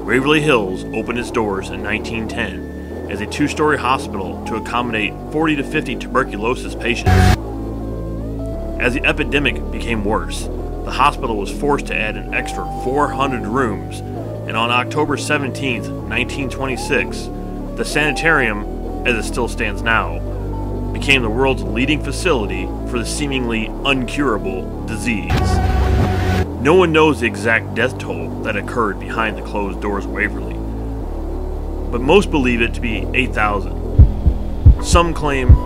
Waverly Hills opened its doors in 1910 as a two-story hospital to accommodate 40 to 50 tuberculosis patients. As the epidemic became worse, the hospital was forced to add an extra 400 rooms, and on October 17, 1926, the Sanatorium, as it still stands now, became the world's leading facility for the seemingly uncurable disease. No one knows the exact death toll that occurred behind the closed doors of Waverly, but most believe it to be 8,000. Some claim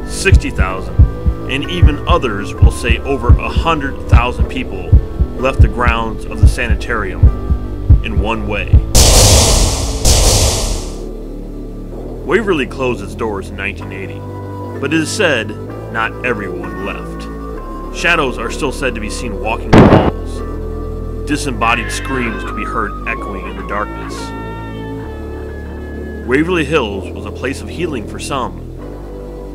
60,000, and even others will say over 100,000 people left the grounds of the Sanatorium in one way. Waverly closed its doors in 1980, but it is said not everyone left. Shadows are still said to be seen walking the halls. Disembodied screams could be heard echoing in the darkness. Waverly Hills was a place of healing for some,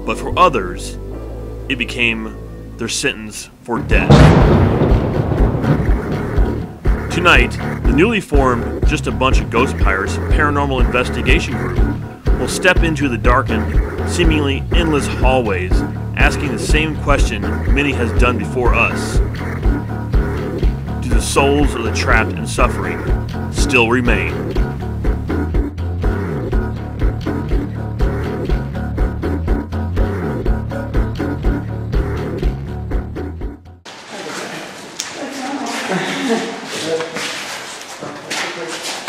but for others, it became their sentence for death. Tonight, the newly formed Just a Bunch of Ghost Pirates Paranormal Investigation Group will step into the darkened, seemingly endless hallways, asking the same question many has done before us. Do the souls of the trapped and suffering still remain?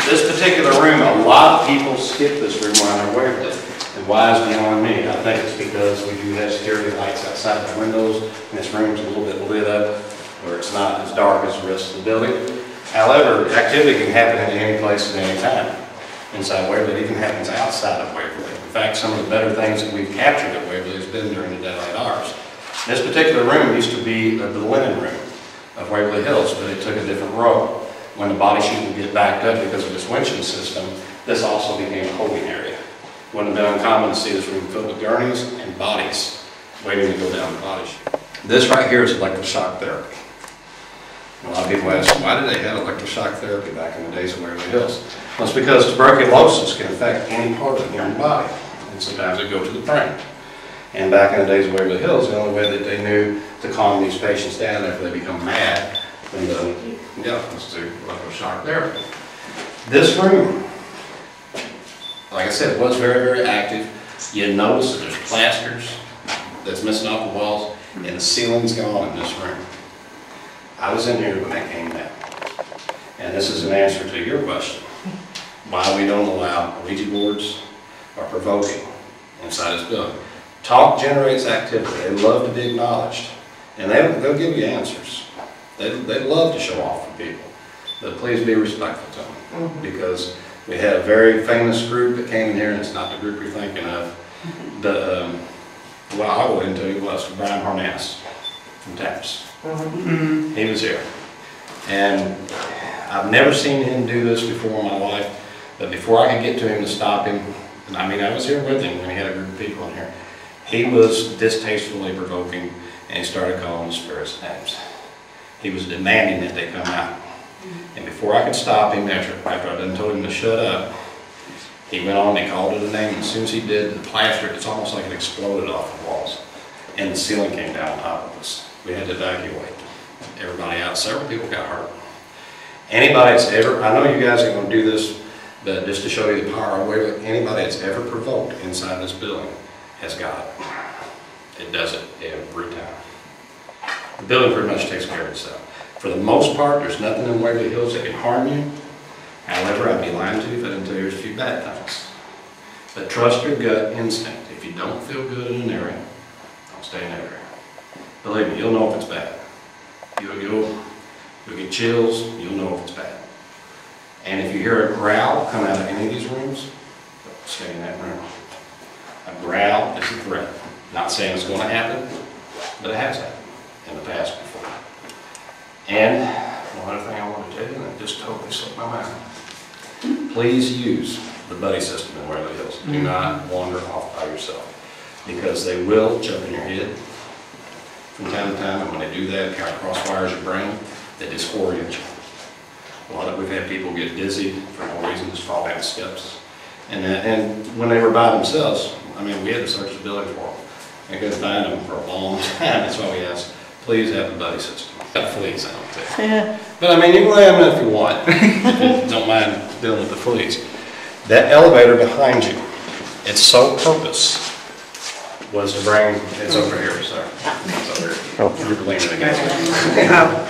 This particular room, a lot of people skip this room while they're aware of it. And why is beyond me. I think it's because we do have security lights outside the windows, and this room's a little bit lit up, where it's not as dark as the rest of the building. However, activity can happen at any place at any time inside Waverly. It even happens outside of Waverly. In fact, some of the better things that we've captured at Waverly has been during the daylight hours. This particular room used to be the linen room of Waverly Hills, but it took a different role. When the body chute would get backed up because of this winching system, this also became a holding area. It wouldn't have been uncommon to see this room filled with gurneys and bodies waiting to go down the body chute. This right here is electroshock therapy. A lot of people ask, why did they have electroshock therapy back in the days of Waverly Hills? Well, it's because tuberculosis can affect any part of the human body, and sometimes it goes to the brain. And back in the days of Waverly Hills, the only way that they knew to calm these patients down after they become mad, and let's do electroshock therapy. This room, like I said, was very, very active. You notice that there's plasters that's missing off the walls, and the ceiling's gone in this room. I was in here when that came down. And this is an answer to your question. Why we don't allow Ouija boards or provoking inside this building. Talk generates activity. They love to be acknowledged. And they'll give you answers. They love to show off for people. But please be respectful to them. Because we had a very famous group that came in here, and it's not the group you're thinking of. What I will into was Brian Harness from Texas. He was here. And I've never seen him do this before in my life, but before I could get to him to stop him, and I mean I was here with him when he had a group of people in here, he was distastefully provoking, and he started calling the spirits names. He was demanding that they come out. And before I could stop him, after I done told him to shut up, he went on and he called it a name. As soon as he did, the plaster, it's almost like it exploded off the walls. And the ceiling came down on top of us. We had to evacuate everybody out. Several people got hurt. Anybody that's ever, I know you guys are going to do this, but just to show you the power of Waverly, anybody that's ever provoked inside this building has got it. It does it every time. The building pretty much takes care of itself. For the most part, there's nothing in Waverly Hills that can harm you. However, I'd be lying to you if I didn't tell you there's a few bad things. But trust your gut instinct. If you don't feel good in an area, don't stay in that area. Believe me, you'll know if it's bad. You'll get chills, you'll know if it's bad. And if you hear a growl come out of any of these rooms, don't stay in that room. A growl is a threat. Not saying it's going to happen, but it has happened in the past before. And one other thing I want to tell you, and it just totally slipped my mind. Please use the buddy system in Waverly Hills. Do not wander off by yourself, because they will jump in your head from time to time, and when they do that, kind of crosswires your brain, they disorient you. We've had people get dizzy for no reason, just fall down steps. And when they were by themselves, I mean, we had to search the building for them. I couldn't find them for a long time. That's why we asked, please have a buddy system. Got fleas, I don't think. Yeah. But I mean, you can lay them in if you want. If you don't mind dealing with the fleas. That elevator behind you, its sole purpose was to bring, it's over here, sorry. It's over here. Oh. You're leaning against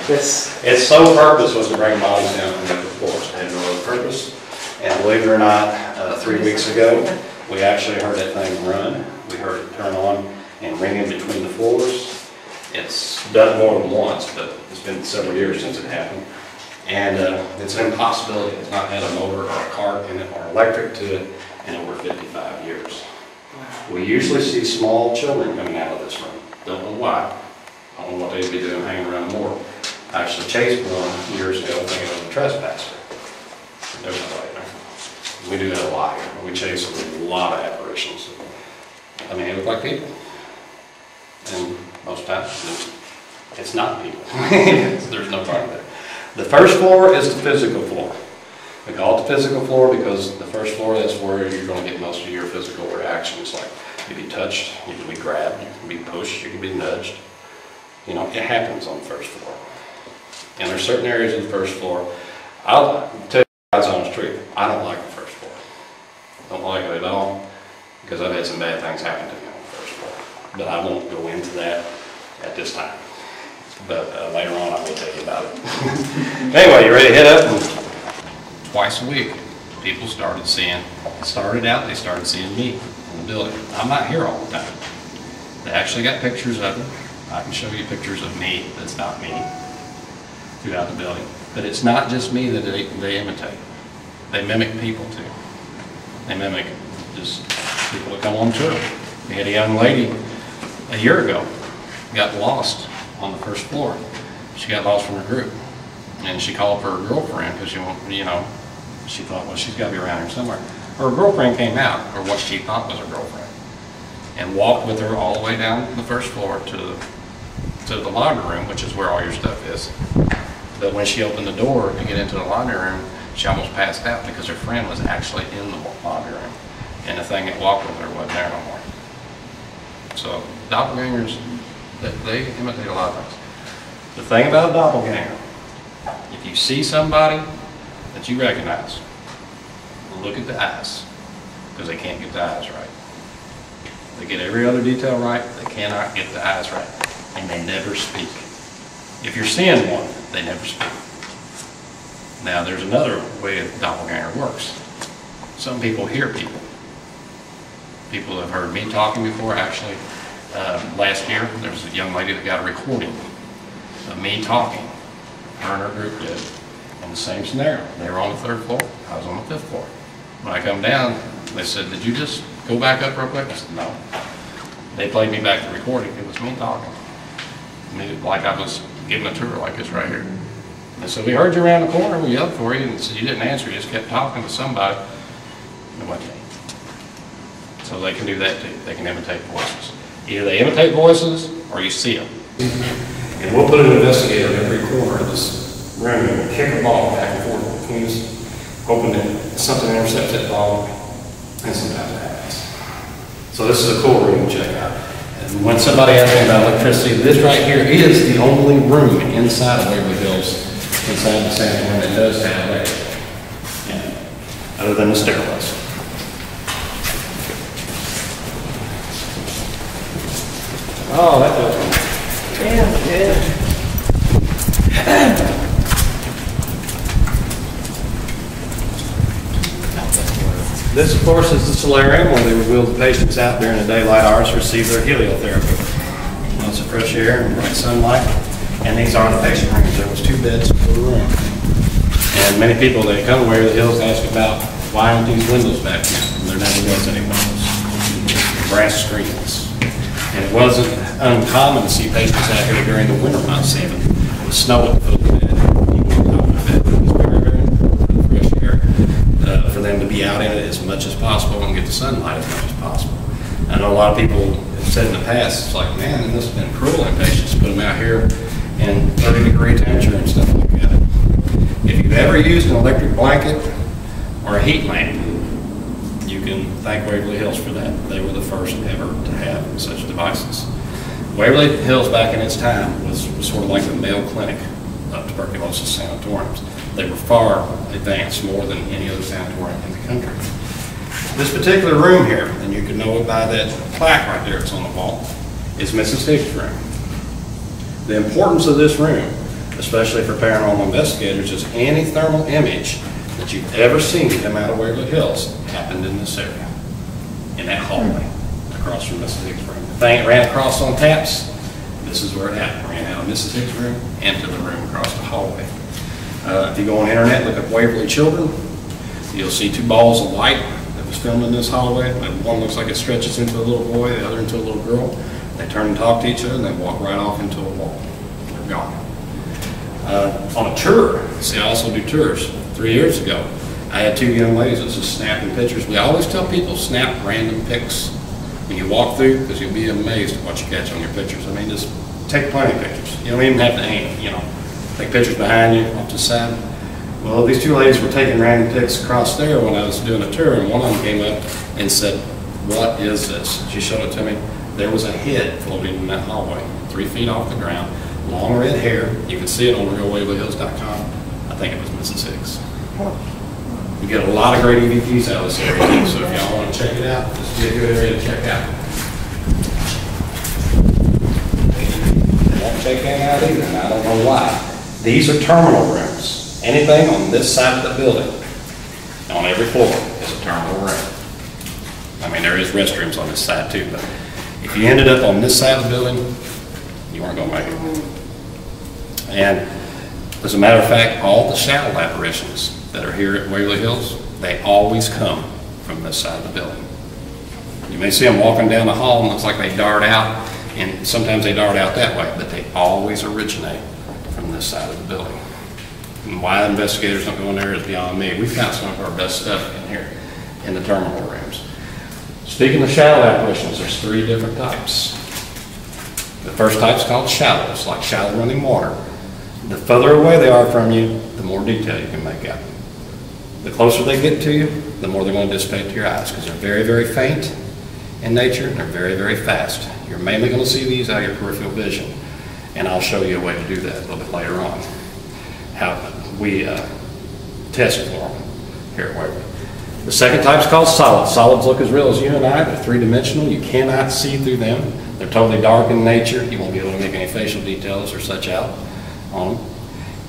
it. Its sole purpose was to bring bodies down from the upper floors. It had no other purpose. And believe it or not, 3 weeks ago, we actually heard that thing run. We heard it turn on and ring in between the floors. It's done more than once, but it's been several years since it happened. And it's an impossibility. It's not had a motor or a cart in it or electric to it in over 55 years. We usually see small children coming out of this room. Don't know why. I don't know what they'd be doing hanging around more. I actually chased one years ago thinking it was a trespasser. There's nobody there. We do that a lot here. We chase a lot of apparitions. I mean, they look like people. And most times, it's not people. There's no part there. The first floor is the physical floor. We call it the physical floor because the first floor is where you're going to get most of your physical reactions. Like you can be touched, you can be grabbed, you can be pushed, you can be nudged. You know, it happens on the first floor. And there's certain areas of the first floor. I'll tell you God's honest truth. I don't like the first floor. Don't like it at all because I've had some bad things happen to me on the first floor. But I won't go into that at this time. But later on I will tell you about it. Anyway, you ready to hit up? Twice a week, people started seeing, they started seeing me in the building. I'm not here all the time. They actually got pictures of me. I can show you pictures of me that's not me throughout the building. But it's not just me that they imitate. They mimic people too. They mimic just people that come on tour. We had a young lady a year ago, got lost on the first floor. She got lost from her group. And she called for her girlfriend because she thought, well, she's got to be around here somewhere. Her girlfriend came out, or what she thought was her girlfriend, and walked with her all the way down the first floor to the laundry room, which is where all your stuff is. But when she opened the door to get into the laundry room, she almost passed out because her friend was actually in the laundry room. And the thing that walked with her wasn't there no more. So doppelgangers, they imitate a lot of things. The thing about a doppelganger, if you see somebody that you recognize, look at the eyes, because they can't get the eyes right. They get every other detail right, they cannot get the eyes right, and they never speak. If you're seeing one, they never speak. Now, there's another way a doppelganger works. Some people hear people. People have heard me talking before. Actually, last year, there was a young lady that got a recording of me talking. Her and her group did. In the same scenario. They were on the 3rd floor. I was on the 5th floor. When I come down, they said, did you just go back up real quick? I said, no. They played me back the recording. It was me talking. Like I was giving a tour like this right here. They said, we heard you around the corner. We yelled for you. And said, you didn't answer. You just kept talking to somebody. And it wasn't me. So they can do that too. They can imitate voices. Either they imitate voices or you see them. And we'll put an investigator in every corner of this room and kick a ball back and forth. He's hoping that something intercepts that ball, and sometimes it happens. So this is a cool room to check out. And when somebody asks me about electricity, this right here is the only room inside of Waverly Hills, inside the Sanatorium, that does have electric. Yeah. Other than the stairwells. Oh, that does. Yeah, good. This, of course, is the solarium where they would wheel the patients out during the daylight hours to receive their heliotherapy. Lots of fresh air and bright sunlight. And these are the patient rooms. There was 2 beds per room. And many people that come to Waverly Hills ask about why aren't these windows back here? There never was any windows. Brass screens. And it wasn't uncommon to see patients out here during the winter months even. With snow at the foot of the bed. People on top of the bed. It was very, very fresh air for them to be out in it as much as possible and get the sunlight as much as possible. I know a lot of people have said in the past, it's like, man, this has been cruel on patients to put them out here in 30-degree temperature and stuff like that. If you've ever used an electric blanket or a heat lamp, you can thank Waverly Hills for that. They were the first ever to have such devices. Waverly Hills back in its time was sort of like the Mayo Clinic of tuberculosis sanatoriums. They were far advanced, more than any other sanatorium in the country. This particular room here, and you can know it by that plaque right there, it's on the wall, is Mrs. Higgs' room. The importance of this room, especially for paranormal investigators, is any thermal image that you've ever seen come out of Waverly Hills happened in this area, in that hallway, across from Mrs. Higgs' room. The thing that ran across on taps, this is where it happened. Ran out of Mrs. Higgs' room into the room across the hallway. If you go on the internet, look up Waverly Children, you'll see 2 balls of light that was filmed in this hallway. One looks like it stretches into a little boy, the other into a little girl. They turn and talk to each other, and they walk right off into a wall. They're gone. On a tour, see, I also do tours. 3 years ago, I had 2 young ladies that was just snapping pictures. We always tell people, snap random pics when you walk through, because you'll be amazed at what you catch on your pictures. I mean, just take plenty of pictures. You don't even have to aim, you know. Take pictures behind you, off to the side. Well, these 2 ladies were taking random pics across there when I was doing a tour, and one of them came up and said, "What is this?" She showed it to me. There was a head floating in that hallway, 3 feet off the ground, long red hair. You can see it on realwaverlyhills.com. I think it was Mrs. Higgs. We get a lot of great EVPs out of this area too, so if y'all want to check it out, this would be a good area to check out. They won't check that out either, and I don't know why. These are terminal rooms. Anything on this side of the building, on every floor, is a terminal room. I mean, there is restrooms on this side too, but if you ended up on this side of the building, you weren't going to make it. And as a matter of fact, all the shadow apparitions that are here at Waverly Hills, they always come from this side of the building. You may see them walking down the hall and it looks like they dart out, and sometimes they dart out that way, but they always originate from this side of the building. And why investigators don't go in there is beyond me. We've got some of our best stuff in here in the terminal rooms. Speaking of shadow apparitions, there's 3 different types. The first type is called shallow. It's like shallow running water. The further away they are from you, the more detail you can make out. The closer they get to you, the more they're going to dissipate to your eyes, because they're very, very faint in nature, and they're very, very fast. You're mainly going to see these out of your peripheral vision, and I'll show you a way to do that a little bit later on, how we test for them here at Waverly. The second type is called solids. Solids look as real as you and I. They're 3-dimensional. You cannot see through them. They're totally dark in nature. You won't be able to make any facial details or such out on them.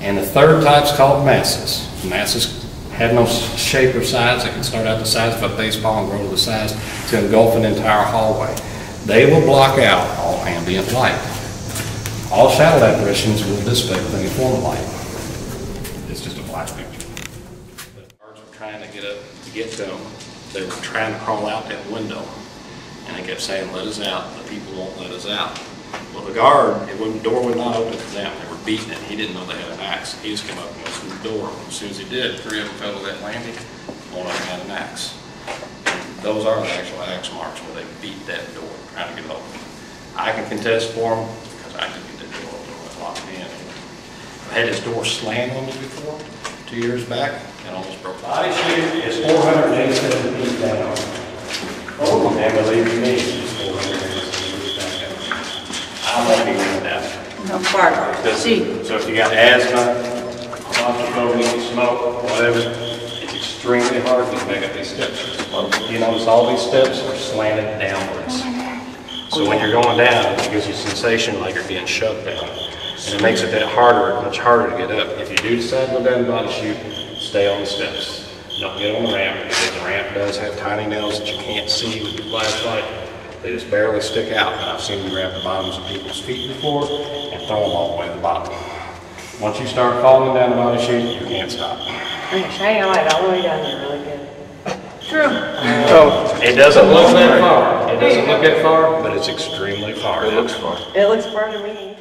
And the third type is called masses. Masses have no shape or size. They can start out the size of a baseball and grow to the size to engulf an entire hallway. They will block out all ambient light. All shadow apparitions will dissipate with any form of light. It's just a black picture. The guards were trying to get to them. They were trying to crawl out that window. And they kept saying, "Let us out." The people won't let us out. Well, the guard, the door would not open for them. They were beating it. He didn't know they had an axe. He just came up and opened the door. As soon as he did, 3 of them fell to that landing. One of them had an axe. And those are the actual axe marks where they beat that door trying to get it open. I can contest for them because I could get that door open and lock it in. I had this door slammed on me before, 2 years back, and almost broke my body shape. It's 487 feet down. Oh, and believe me, it's 487 feet down. I won't be doing that. No part. See. So if you got asthma, claustrophobia, smoke, whatever, it's extremely hard to make up these steps. You notice all these steps are slanted downwards. So when you're going down, it gives you a sensation like you're being shoved down. And it makes it much harder to get up. If you do decide to go down the body chute, stay on the steps. Don't get on the ramp, because the ramp does have tiny nails that you can't see with your flashlight. They just barely stick out, and I've seen you grab the bottoms of people's feet before and throw them all the way to the bottom. Once you start falling down the body chute, you can't stop. Shine your light all the way down there really good. True. It doesn't look that far. It doesn't look that far, but it's extremely far. It looks far. It looks far to me.